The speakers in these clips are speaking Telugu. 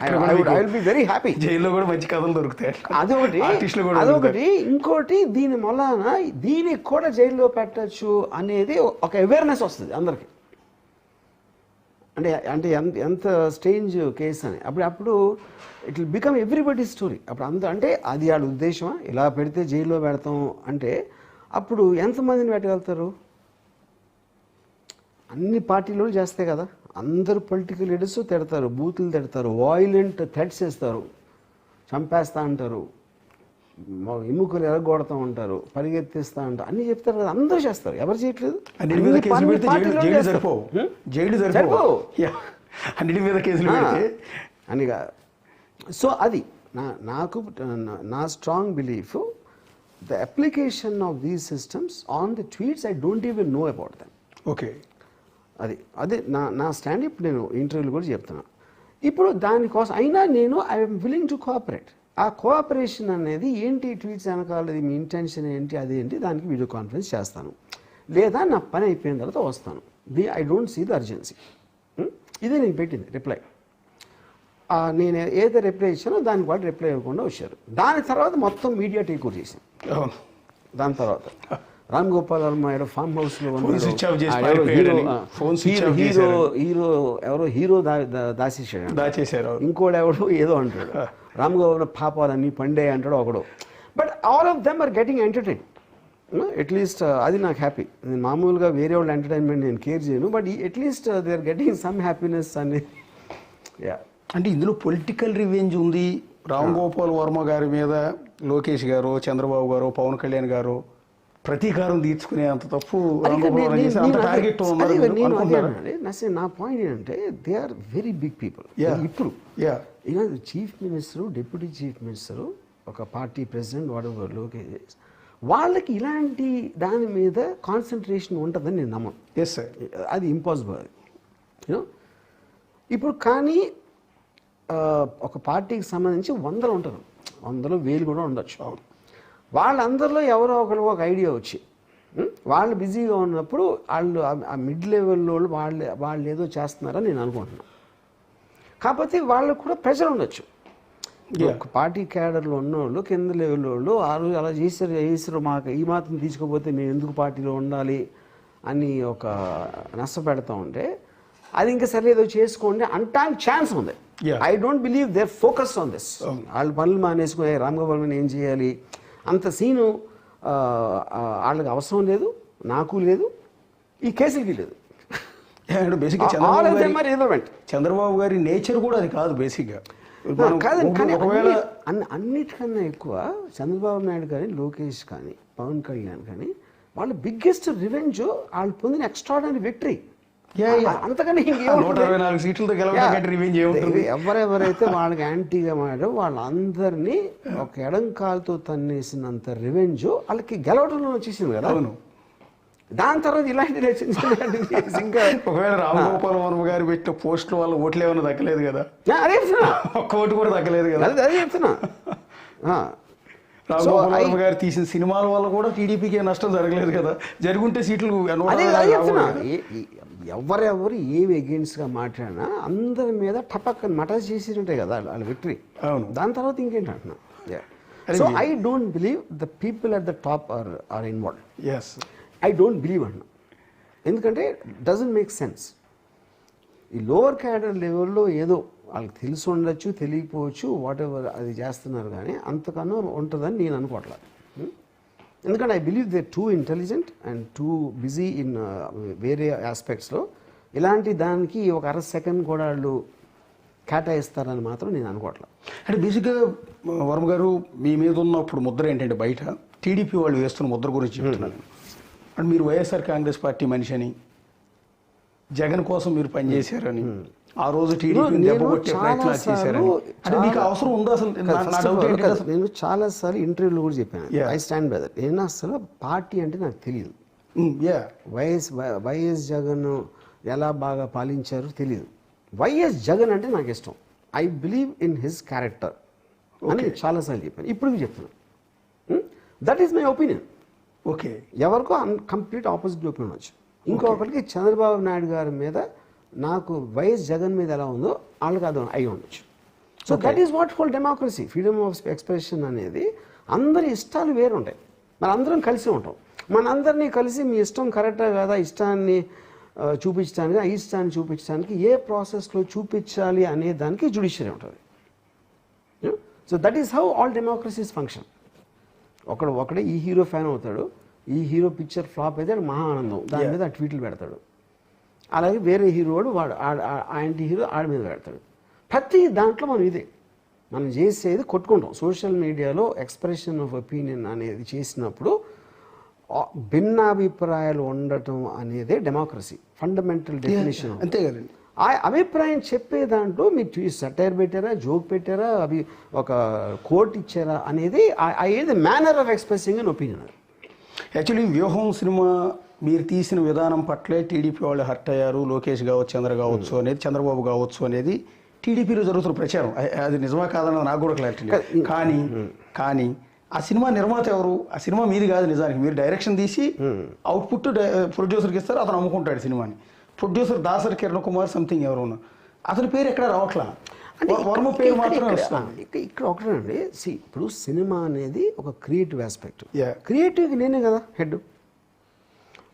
I will be very happy. జైల్లో కూడా మంచి కథలు దొరుకుతాయి. అదొకటి. ఇంకోటి దీని వలన దీనికి కూడా జైల్లో పెట్టచ్చు అనేది ఒక అవేర్నెస్ వస్తుంది అందరికి. అంటే ఎంత స్ట్రేంజ్ కేసు అని అప్పుడు it will become everybody story. అప్పుడు అంటే అది వాళ్ళ ఉద్దేశమా, ఇలా పెడితే జైల్లో పెడతాం అంటే అప్పుడు ఎంతమందిని పెట్టగలుగుతారు? అన్ని పార్టీలు చేస్తాయి కదా, అందరూ పొలిటికల్ లీడర్స్ తిడతారు, బూతులు తిడతారు, వాయిలెంట్ థ్రెట్స్ వేస్తారు, చంపేస్తా అంటారు, ఎముకలు ఎరగొడతా ఉంటారు, పరిగెత్తిస్తా ఉంటారు, అన్ని చెప్తారు కదా, అందరూ చేస్తారు. ఎవరు చేయట్లేదు? అనిగా. సో అది నాకు నా strong belief, the application of these systems on the tweets I don't even know about them. Okay, అదే నా స్టాండ్. ఇప్పుడు నేను ఇంటర్వ్యూలు కూడా చెప్తున్నాను. ఇప్పుడు దానికోసం అయినా నేను ఐఎమ్ విల్లింగ్ టు కోఆపరేట్. ఆ కోఆపరేషన్ అనేది ఏంటి, ట్వీట్స్ వెనకాలది మీ ఇంటెన్షన్ ఏంటి, అదేంటి, దానికి వీడియో కాన్ఫరెన్స్ చేస్తాను, లేదా నా పని అయిపోయిన తర్వాత వస్తాను. I don't see the urgency. ఇదే నేను పెట్టింది రిప్లై. నేను ఏదైతే రిప్లై ఇచ్చానో దానికి వాళ్ళు రిప్లై ఇవ్వకుండా వచ్చారు. దాని తర్వాత మొత్తం మీడియా టేక్ ఓవర్ చేసింది. దాని తర్వాత రామ్ గోపాల్ వర్మ ఏదో ఫామ్ హౌస్ లో హీరో దాచేసాడు, ఇంకోటి ఎవడో ఏదో అంటాడు, రామ్ గోపాల్ పాపాలన్నీ పండే అంటాడు ఒకడు. But all of them are getting entertain. At least అది నాకు హ్యాపీ. నేను మామూలుగా వేరే వాళ్ళ ఎంటర్టైన్మెంట్ నేను కేర్ చేయను, but at least they are getting some happiness అని. అంటే ఇందులో పొలిటికల్ రివెంజ్ ఉంది. రామ్ గోపాల్ వర్మ గారి మీద లోకేష్ గారు, చంద్రబాబు గారు, పవన్ కళ్యాణ్ గారు ప్రతీకారం తీర్చుకునే అంత తప్పు నా పాయింట్ ఏంటంటే they are very big people. ఇప్పుడు chief minister, deputy chief minister, ఒక పార్టీ ప్రెసిడెంట్, వాడెవర్ లోకేష్, వాళ్ళకి ఇలాంటి దాని మీద కాన్సన్ట్రేషన్ ఉంటుందని నేను నమ్మను. ఎస్ సార్, అది ఇంపాసిబుల్. యూనో ఇప్పుడు కానీ ఒక పార్టీకి సంబంధించి 100 ఉంటారు, 100 1000 కూడా ఉండొచ్చు. వాళ్ళందరిలో ఎవరో ఒకరికి ఒక ఐడియా వచ్చి వాళ్ళు బిజీగా ఉన్నప్పుడు వాళ్ళు ఆ మిడ్ లెవెల్లో వాళ్ళు ఏదో చేస్తున్నారని నేను అనుకుంటున్నాను. కాకపోతే వాళ్ళకు కూడా ప్రెషర్ ఉండొచ్చు. ఒక పార్టీ క్యాడర్లో ఉన్నోళ్ళు, కింద లెవెల్ వాళ్ళు ఆ రోజు అలా చేశారు మాకు ఈ మాత్రం తీసుకోకపోతే మేము ఎందుకు పార్టీలో ఉండాలి అని ఒక నష్టపెడతా ఉంటే అది ఇంకా సరే ఏదో చేసుకోండి అంటానికి ఛాన్స్ ఉంది. I don't believe they are focused on this. వాళ్ళు పనులు మానేసుకుని రామ్ గోపాల్ ఏం చేయాలి అంత సీను వాళ్ళకి అవసరం లేదు, నాకు లేదు, ఈ కేసులకి లేదు. చంద్రబాబు గారి నేచర్ కూడా అది కాదు బేసిక్గా. అన్నిటికన్నా ఎక్కువ చంద్రబాబు నాయుడు కానీ, లోకేష్ కానీ, పవన్ కళ్యాణ్ కానీ వాళ్ళ బిగ్గెస్ట్ రివెంజ్ వాళ్ళు పొందిన ఎక్స్ట్రాడినరీ విక్టరీ. అంతకని ఎవరెవరైతే వాళ్ళకి యాంటీగా మాట్లాడో వాళ్ళందరినీ ఒక ఎడంకాలతో తన్నేసినంత రివెంజ్ వాళ్ళకి గెలవడంలో వచ్చేసింది కదా. దాని తర్వాత ఇలాంటి ఇంకా ఒకవేళ రామ్ గోపాల్ వర్మ గారు పెట్టిన పోస్టుల వల్ల ఓట్లు ఏమైనా దక్కలేదు కదా. అదే చెప్తున్నా, ఒక్క ఓటు కూడా దక్కలేదు కదా. అదే చెప్తున్నా. రామ్ గోపాల్ వర్మ గారు తీసిన సినిమాల వల్ల కూడా టీడీపీకి నష్టం జరగలేదు కదా. జరుగుంటే సీట్లు ఎవరెవరు ఏవి అగెయిన్స్ట్గా మాట్లాడినా అందరి మీద టపక్కని మటా చేసినట్టే కదా వాళ్ళ విక్టరీ. దాని తర్వాత ఇంకేంటి అంటున్నా. So I don't believe the people at the top or involved. I don't believe అన్నా. ఎందుకంటే డజంట్ మేక్ సెన్స్. ఈ లోవర్ క్యాడర్ లెవెల్లో ఏదో వాళ్ళకి తెలిసి ఉండొచ్చు, తెలియకపోవచ్చు, వాట్ ఎవర్ అది చేస్తున్నారు, కానీ అంతకన్నా ఉంటుందని నేను అనుకోవట్లేదు. ఎందుకంటే I believe they too intelligent and too busy in వేరే ఆస్పెక్ట్స్లో. ఇలాంటి దానికి ఒక అర సెకండ్ కూడా వాళ్ళు కేటాయిస్తారని మాత్రం నేను అనుకోవట్లేదు. అంటే బేసిక్గా వర్మ గారు మీ మీద ఉన్నప్పుడు ముద్ర ఏంటంటే బయట టీడీపీ వాళ్ళు వేస్తున్న ముద్ర గురించి చెప్తున్నాను. అంటే మీరు వైఎస్ఆర్ కాంగ్రెస్ పార్టీ మనిషి అని, జగన్ కోసం మీరు పనిచేశారని, ఆ రోజు టీడీపీ అవసరం ఉందో అసలు? నేను చాలాసార్లు ఇంటర్వ్యూలో కూడా చెప్పాను, ఐ స్టాండ్ బై దట్. నేను అసలు పార్టీ అంటే నాకు తెలియదు. వైఎస్ జగన్ ఎలా బాగా పాలించారో తెలియదు. వైఎస్ జగన్ అంటే నాకు ఇష్టం. I believe in his character అని చాలాసార్లు చెప్పాను, ఇప్పుడు చెప్తున్నాను. That is my opinion. Okay, ఎవరికో కంప్లీట్ ఆపోజిట్ ఒపీనియన్ వచ్చు. ఇంకొకరికి చంద్రబాబు నాయుడు గారి మీద నాకు వైఎస్ జగన్ మీద ఎలా ఉందో వాళ్ళకి అది అయి ఉండొచ్చు. So that is what call democracy. Freedom of expression అనేది అందరి ఇష్టాలు వేరు ఉంటాయి, మన అందరం కలిసి ఉంటాం. మనందరినీ కలిసి మీ ఇష్టం కరెక్టా కాదా ఇష్టాన్ని చూపించడానికి, ఆ ఇష్టాన్ని చూపించడానికి ఏ ప్రాసెస్లో చూపించాలి అనే దానికి జ్యుడిషియరీ ఉంటుంది. So that is how all democracies function. ఒకడే ఈ హీరో ఫ్యాన్ అవుతాడు, ఈ హీరో పిక్చర్ ఫ్లాప్ అయితే మహా ఆనందం, దాని మీద ఆ ట్వీట్లు పెడతాడు. అలాగే వేరే హీరో వాడు యాంటీ హీరో ఆడి మీద పెడతాడు. ప్రతి దాంట్లో మనం ఇదే మనం చేసేది కొట్టుకుంటాం. సోషల్ మీడియాలో ఎక్స్ప్రెషన్ ఆఫ్ ఒపీనియన్ అనేది చేసినప్పుడు భిన్నాభిప్రాయాలు ఉండటం అనేదే డెమోక్రసీ ఫండమెంటల్ డెఫినేషన్. అంతే కదండి. ఆ అభిప్రాయం చెప్పే దాంట్లో మీరు సటైర్ పెట్టారా, జోక్ పెట్టారా, అవి ఒక కోట్ ఇచ్చారా అనేది ఏది manner of expressing an opinion. Actually వ్యూహం సినిమా మీరు తీసిన విధానం పట్లే టీడీపీ వాళ్ళు హర్ట్ అయ్యారు, లోకేష్ కావచ్చు, చంద్ర కావచ్చు అనేది, చంద్రబాబు కావచ్చు అనేది టీడీపీలో జరుగుతున్న ప్రచారం. అది నిజమా కాదన్నది నాకు కూడా క్లారిటీ లేదు. కానీ ఆ సినిమా నిర్మాత ఎవరు? ఆ సినిమా మీది కాదు నిజానికి. మీరు డైరెక్షన్ తీసి అవుట్పుట్ ప్రొడ్యూసర్కి ఇస్తారు, అతను అమ్ముకుంటాడు సినిమాని. ప్రొడ్యూసర్ దాసరి కిరణ్ కుమార్ సంథింగ్ ఎవరు ఉన్నారు, అతని పేరు ఎక్కడ రావట్లా, వర్మ పేరు మాత్రం ఇక్కడ ఒకటేనండి. ఇప్పుడు సినిమా అనేది ఒక క్రియేటివ్ ఆస్పెక్ట్. క్రియేటివ్కి నేనే కదా head.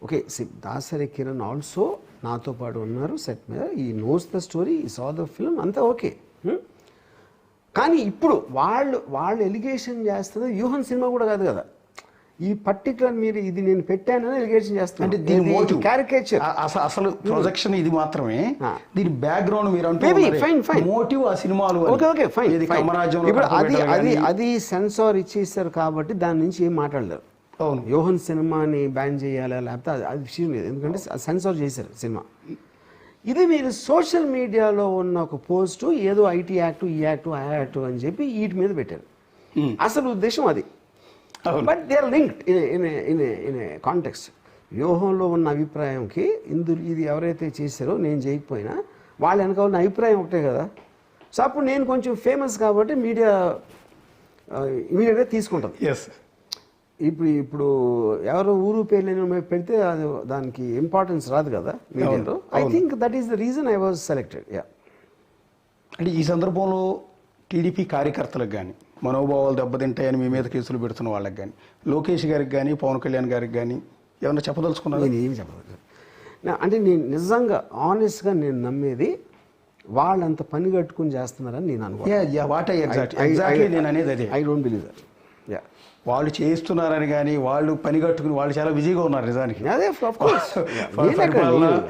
Okay, Dasari Kiran also నాతో పాటు ఉన్నారు సెట్ మీద. ఈ నోస్ ద స్టోరీ, ఈ సా ద ఫిల్మ్, అంతా ఓకే. కానీ ఇప్పుడు వాళ్ళు ఎలిగేషన్ చేస్తున్నది వ్యూహన్ సినిమా కూడా కాదు కదా. ఈ పర్టికులర్ మీరు ఇది నేను పెట్టానని ఎలిగేషన్ చేస్తాను. అంటే దీని మోటివ్ క్యారికేచర్, అసలు ప్రొజెక్షన్ ఇది మాత్రమే. దీని బ్యాక్గ్రౌండ్ మీరు అంటే మోటివ్ ఆ సినిమాలు. Okay fine. ఇప్పుడు అది సెన్సార్ ఇచ్చేస్తారు కాబట్టి దాని నుంచి ఏం మాట్లాడలేరు. అవును, యోహన్ సినిమాని బ్యాన్ చేయాలా లేకపోతే అది విషయం లేదు, ఎందుకంటే సెన్సార్ చేశారు సినిమా. ఇది మీరు సోషల్ మీడియాలో ఉన్న ఒక పోస్టు ఏదో ఐటీ యాక్టు, ఈ యాక్టు, ఆ యాక్టు అని చెప్పి వీటి మీద పెట్టారు. అసలు ఉద్దేశం అది. But they are linked in a context. వ్యూహంలో ఉన్న అభిప్రాయంకి ఇది ఎవరైతే చేశారో నేను చేయకపోయినా వాళ్ళ వెనక ఉన్న అభిప్రాయం ఒకటే కదా. సో అప్పుడు నేను కొంచెం ఫేమస్ కాబట్టి మీడియా ఇమీడియట్గా తీసుకుంటుంది. ఇప్పుడు ఎవరో ఊరు పేర్లు పెడితే అది దానికి ఇంపార్టెన్స్ రాదు కదా మీడియాలో. I think that is the reason I was selected. అంటే ఈ సందర్భంలో టీడీపీ కార్యకర్తలకు కానీ మనోభావాలు దెబ్బతింటాయని మీ మీద కేసులు పెడుతున్న వాళ్ళకి కానీ, లోకేష్ గారికి కానీ, పవన్ కళ్యాణ్ గారికి కానీ ఏమన్నా చెప్పదలుచుకున్నారు? నేను ఏమి చెప్పదలుచు అంటే నేను నిజంగా ఆనెస్ట్గా నేను నమ్మేది వాళ్ళంత పని కట్టుకుని చేస్తున్నారని నేను అనుకుంటున్నాను. నేను అనేది అదే. I don't believe that. వాళ్ళు చేస్తున్నారని కానీ, వాళ్ళు పని కట్టుకుని వాళ్ళు చాలా బిజీగా ఉన్నారు నిజానికి. అదే ఆఫ్ కోర్స్